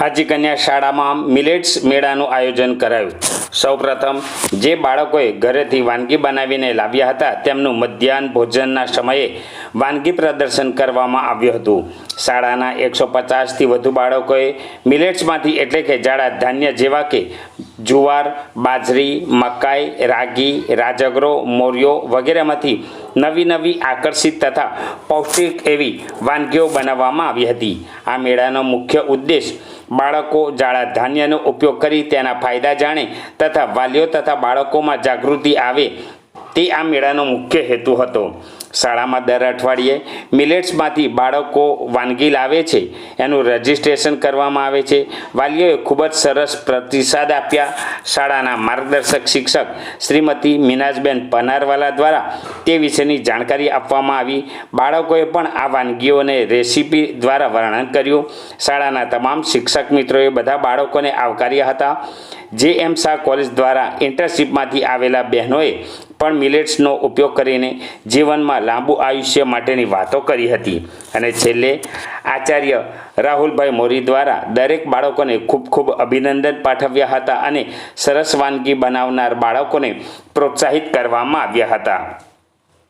હાજી કન્યા શાળામાં મિલેટ્સ મેળાનું આયોજન કરાયું। સૌપ્રથમ જે બાળકોએ ઘરેથી વાનગી બનાવીને લાવ્યા હતા તેમનું મધ્યાહન ભોજનના સમયે વાનગી પ્રદર્શન કરવામાં આવ્યું હતું। શાળાના 150થી વધુ બાળકોએ મિલેટ્સમાંથી એટલે કે જાડા ધાન્ય જેવા કે જુવાર, બાજરી, મકાઈ, રાગી, રાજગરો, મોરિયો વગેરેમાંથી નવી આકર્ષિત તથા પૌષ્ટિક એવી વાનગીઓ બનાવવામાં આવી હતી। આ મેળાનો મુખ્ય ઉદ્દેશ બાળકો જાડા ધાન્યનો ઉપયોગ કરી તેના ફાયદા જાણે તથા વાલીઓ તથા બાળકોમાં જાગૃતિ આવે તે આ મેળાનો મુખ્ય હેતુ હતો। શાળામાં દર અઠવાડિયે મિલેટ્સમાંથી બાળકો વાનગી લાવે છે, એનું રજિસ્ટ્રેશન કરવામાં આવે છે। વાલીઓએ ખૂબ જ સરસ પ્રતિસાદ આપ્યા। શાળાના માર્ગદર્શક શિક્ષક શ્રીમતી મીનાજબેન પનારવાલા દ્વારા તે વિશેની જાણકારી આપવામાં આવી। બાળકોએ પણ આ વાનગીઓને રેસીપી દ્વારા વર્ણન કર્યું। શાળાના તમામ શિક્ષક મિત્રોએ બધા બાળકોને આવકાર્યા હતા। JM શાહ કોલેજ દ્વારા ઇન્ટર્નશીપમાંથી આવેલા બહેનોએ પણ મિલેટ્સનો ઉપયોગ કરીને જીવનમાં લાંબુ આયુષ્ય માટેની વાતો કરી હતી। અને છેલ્લે આચાર્ય રાહુલભાઈ મોરી દ્વારા દરેક બાળકોને ખૂબ અભિનંદન પાઠવ્યા હતા અને સરસ વાનગી બનાવનાર બાળકોને પ્રોત્સાહિત કરવામાં આવ્યા હતા।